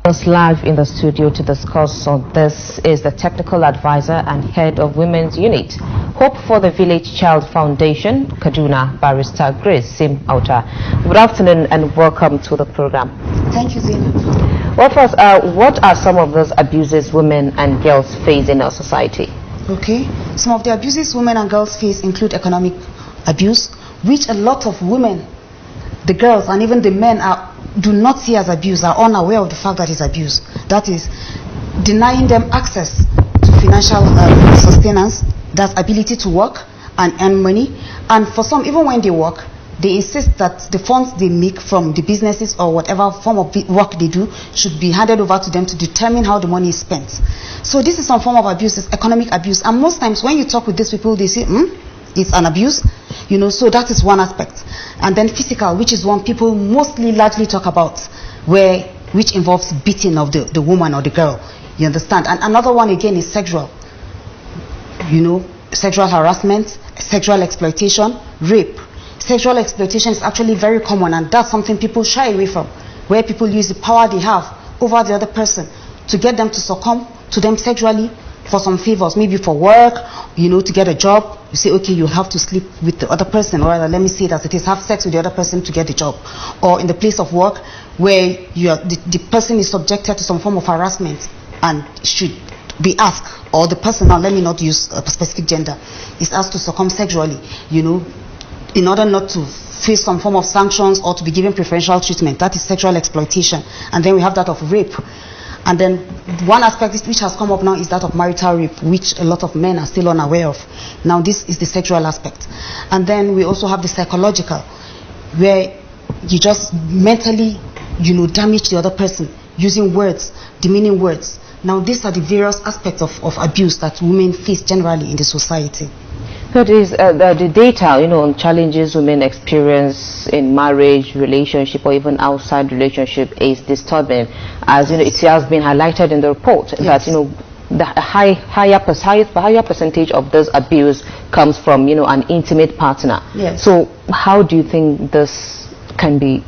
Us live in the studio to discuss on this is the technical advisor and head of Women's Unit, Hope for the Village Child Foundation, Kaduna, Barrister Grace Sim Auta. Good afternoon and welcome to the program. Thank you, Zina. Well, first, what are some of those abuses women and girls face in our society? Okay, some of the abuses women and girls face include economic abuse, which a lot of women, the girls and even the men do not see as abuse, are unaware of the fact that it's abuse. That is, denying them access to financial sustenance, that's ability to work and earn money. And for some, even when they work, they insist that the funds they make from the businesses or whatever form of work they do should be handed over to them to determine how the money is spent. So this is some form of abuse, it's economic abuse. And most times when you talk with these people, they say, it's an abuse, you know, so that is one aspect. And then physical, which is one people mostly largely talk about, which involves beating of the woman or the girl, you understand. And another one again is sexual, you know, sexual harassment, sexual exploitation, rape. Sexual exploitation is actually very common, and that's something people shy away from, where people use the power they have over the other person to get them to succumb to them sexually for some favors, maybe for work, you know, to get a job. You say, okay, you have to sleep with the other person, or let me say it as it is, have sex with the other person to get the job. Or in the place of work where the person is subjected to some form of harassment and should be asked, or the person, now let me not use a specific gender, is asked to succumb sexually, you know, in order not to face some form of sanctions or to be given preferential treatment. That is sexual exploitation. And then we have that of rape. And then one aspect which has come up now is that of marital rape, which a lot of men are still unaware of. Now this is the sexual aspect. And then we also have the psychological, where you just mentally, you know, damage the other person using words, demeaning words. Now these are the various aspects of abuse that women face generally in the society. That is the data, you know, on challenges women experience in marriage, relationship, or even outside relationship is disturbing. As you know, it has been highlighted in the report that, you know, the higher percentage of this abuse comes from, you know, an intimate partner. Yes. So how do you think this can be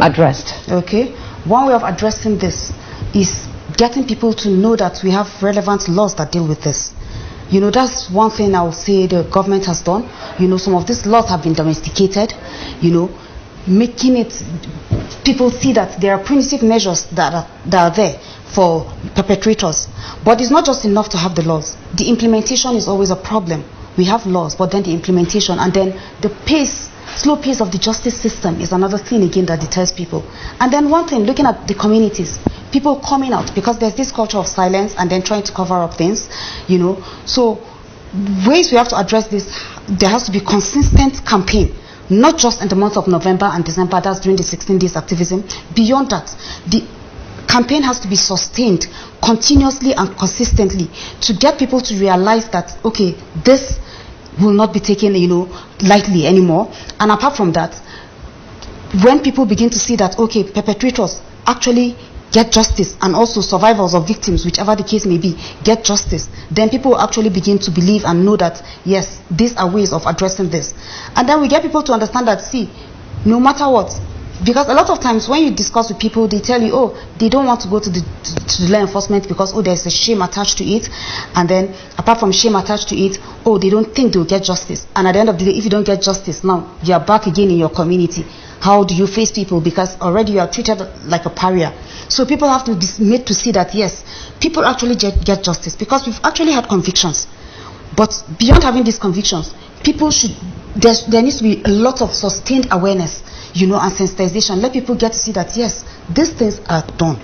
addressed? Okay, one way of addressing this is getting people to know that we have relevant laws that deal with this. You know, that's one thing I would say the government has done. You know, some of these laws have been domesticated, you know, making it, people see that there are punitive measures that are there for perpetrators. But it's not just enough to have the laws. The implementation is always a problem. We have laws, but then the implementation, and then the slow pace of the justice system is another thing again that deters people. And then one thing, looking at the communities, people coming out, because there's this culture of silence and then trying to cover up things, you know. So ways we have to address this, there has to be consistent campaign, not just in the month of November and December, that's during the 16 days activism. Beyond that, the campaign has to be sustained continuously and consistently to get people to realize that, okay, this will not be taken, you know, lightly anymore. And apart from that, when people begin to see that, okay, perpetrators actually get justice, and also survivors or victims, whichever the case may be, get justice, then people will actually begin to believe and know that, yes, these are ways of addressing this. And then we get people to understand that, see, no matter what, because a lot of times when you discuss with people, they tell you, oh, they don't want to go to the law enforcement because, oh, there's a shame attached to it. And then apart from shame attached to it, oh, they don't think they'll get justice. And at the end of the day, if you don't get justice, now you're back again in your community. How do you face people? Because already you are treated like a pariah. So people have to be made to see that, yes, people actually get justice, because we've actually had convictions. But beyond having these convictions, people should, there needs to be a lot of sustained awareness, you know, and sensitization. Let people get to see that, yes, these things are done,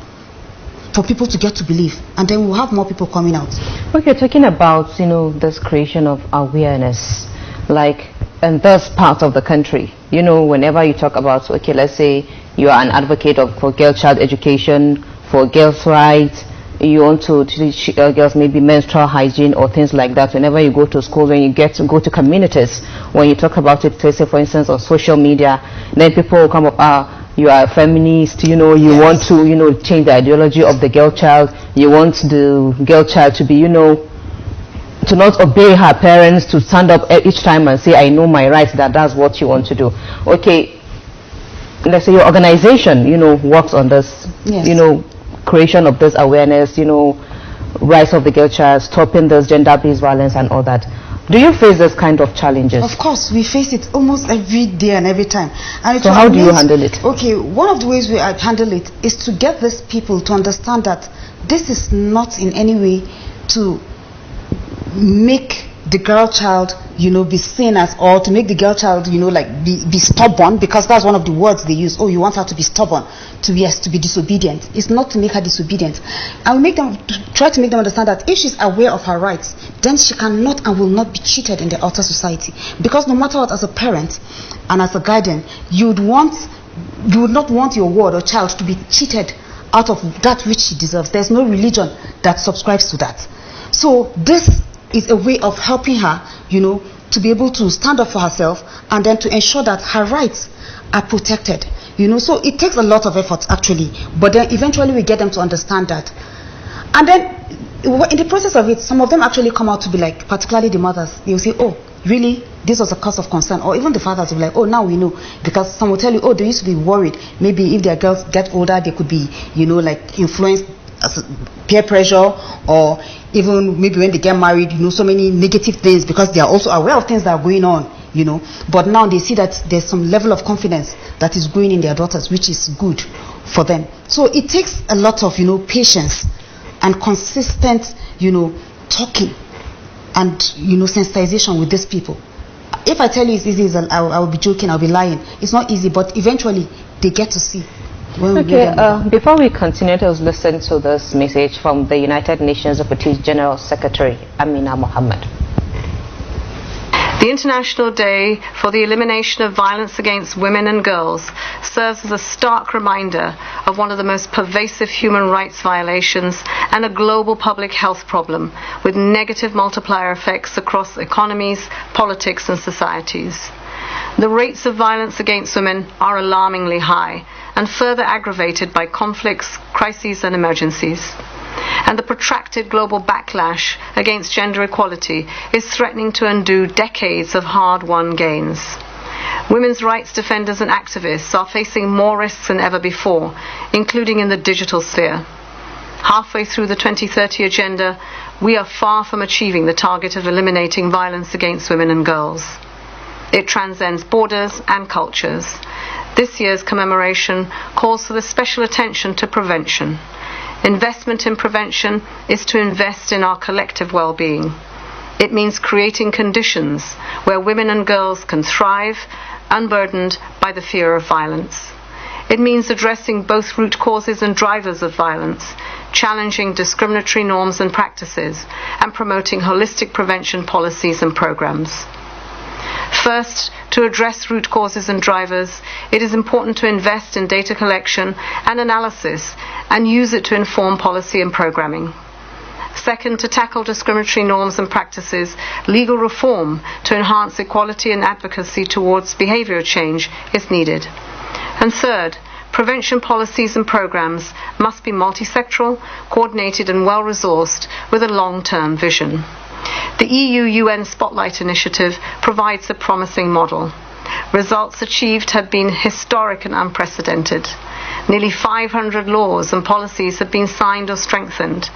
for people to get to believe, and then we'll have more people coming out. Okay, talking about, you know, this creation of awareness, like in this part of the country, you know, whenever you talk about, okay, let's say you are an advocate for girl child education, for girls' rights, you want to teach girls maybe menstrual hygiene or things like that. Whenever you go to school, when you get to go to communities, when you talk about it, say for instance on social media, then people will come up, you are a feminist, you know, you want to, you know, change the ideology of the girl child, you want the girl child to be, you know, to not obey her parents, to stand up each time and say, I know my rights, that's what you want to do. Okay, let's say your organization, works on this, Yes. Creation of this awareness, rights of the girl child, stopping this gender-based violence and all that. Do you face this kind of challenges? Of course, we face it almost every day and every time. And so how do you handle it? Okay, one of the ways we handle it is to get these people to understand that this is not in any way to make the girl child, be seen as, or to make the girl child, be stubborn, because that's one of the words they use. Oh, you want her to be stubborn, to be disobedient. It's not to make her disobedient. And we try to make them understand that if she's aware of her rights, then she cannot and will not be cheated in the outer society. Because no matter what, as a parent and as a guardian, you would not want your ward or child to be cheated out of that which she deserves. There's no religion that subscribes to that. So this is a way of helping her, to be able to stand up for herself and then to ensure that her rights are protected. So it takes a lot of effort actually, but then eventually we get them to understand that. And then in the process of it, some of them actually come out to be like, particularly the mothers, they'll say, oh, really? This was a cause of concern. Or even the fathers will be like, oh, now we know. Because some will tell you, oh, they used to be worried. Maybe if their girls get older, they could be, influenced as peer pressure, or even maybe when they get married, so many negative things, because they are also aware of things that are going on, But now they see that there's some level of confidence that is growing in their daughters, which is good for them. So it takes a lot of, patience and consistent, talking and, sensitization with these people. If I tell you it's easy, I will be joking, I'll be lying. It's not easy, but eventually they get to see. Okay, before we continue, let's listen to this message from the United Nations Deputy General Secretary, Amina Mohammed. The International Day for the Elimination of Violence Against Women and Girls serves as a stark reminder of one of the most pervasive human rights violations and a global public health problem with negative multiplier effects across economies, politics and societies. The rates of violence against women are alarmingly high and further aggravated by conflicts, crises and emergencies. And the protracted global backlash against gender equality is threatening to undo decades of hard-won gains. Women's rights defenders and activists are facing more risks than ever before, including in the digital sphere. Halfway through the 2030 agenda, we are far from achieving the target of eliminating violence against women and girls. It transcends borders and cultures. This year's commemoration calls for the special attention to prevention. Investment in prevention is to invest in our collective well-being. It means creating conditions where women and girls can thrive, unburdened by the fear of violence. It means addressing both root causes and drivers of violence, challenging discriminatory norms and practices, and promoting holistic prevention policies and programs. First, to address root causes and drivers, it is important to invest in data collection and analysis and use it to inform policy and programming. Second, to tackle discriminatory norms and practices, legal reform to enhance equality and advocacy towards behaviour change is needed. And third, prevention policies and programs must be multisectoral, coordinated and well-resourced with a long-term vision. The EU-UN Spotlight Initiative provides a promising model. Results achieved have been historic and unprecedented. Nearly 500 laws and policies have been signed or strengthened.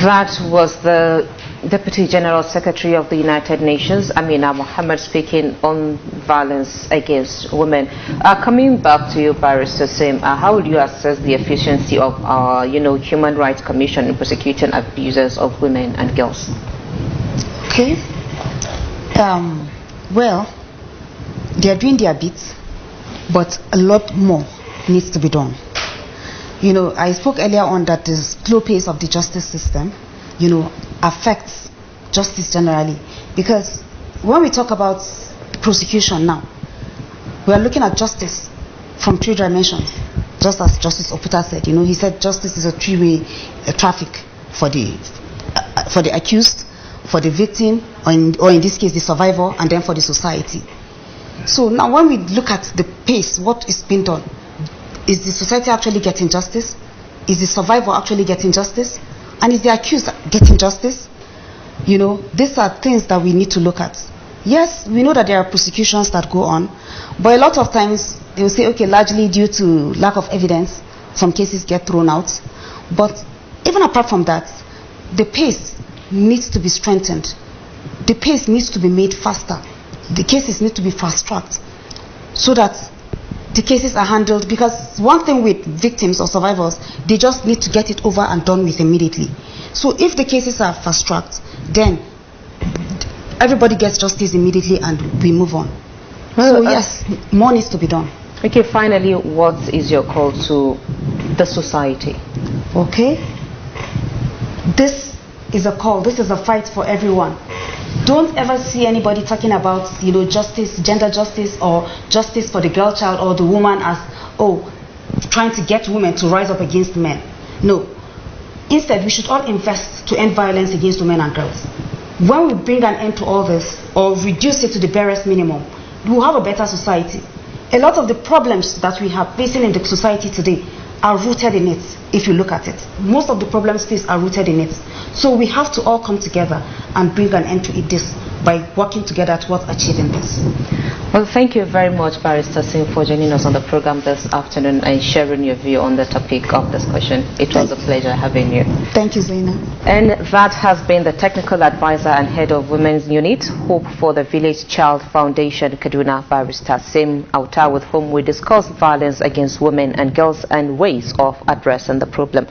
That was the Deputy General Secretary of the United Nations, Amina Mohammed, speaking on violence against women. Coming back to you, Barrister Sim, how would you assess the efficiency of our, Human Rights Commission in prosecuting abusers of women and girls? Okay. Well, they are doing their bit, but a lot more needs to be done. I spoke earlier on that the slow pace of the justice system, affects justice generally. Because when we talk about prosecution now, we are looking at justice from three dimensions. Just as Justice Oputa said, he said justice is a three-way traffic for the accused, for the victim, or in this case the survivor, and then for the society. So now when we look at the pace, what is being done, is the society actually getting justice? Is the survivor actually getting justice? And is the accused getting justice? These are things that we need to look at. Yes, we know that there are prosecutions that go on, but a lot of times they will say, okay, largely due to lack of evidence, some cases get thrown out. But even apart from that, the pace needs to be strengthened. The pace needs to be made faster. The cases need to be fast-tracked so that the cases are handled, because one thing with victims or survivors, they just need to get it over and done with immediately. So if the cases are fast-tracked, then everybody gets justice immediately and we move on. So yes, more needs to be done. Okay, finally, what is your call to the society? Okay, this is a call, this is a fight for everyone. Don't ever see anybody talking about, justice, gender justice, or justice for the girl child or the woman as, trying to get women to rise up against men. No. Instead, we should all invest to end violence against women and girls. When we bring an end to all this, or reduce it to the barest minimum, we will have a better society. A lot of the problems that we have facing in the society today are rooted in it, if you look at it. Most of the problems faced are rooted in it. So we have to all come together and bring an end to this by working together towards achieving this. Well, thank you very much, Barrister Sim, for joining us on the program this afternoon and sharing your view on the topic of discussion. It was a pleasure having you. Thank you, Zaina. And that has been the technical advisor and head of Women's Unit, Hope for the Village Child Foundation, Kaduna, Barrister Sim Auta, with whom we discussed violence against women and girls and ways of addressing the problem.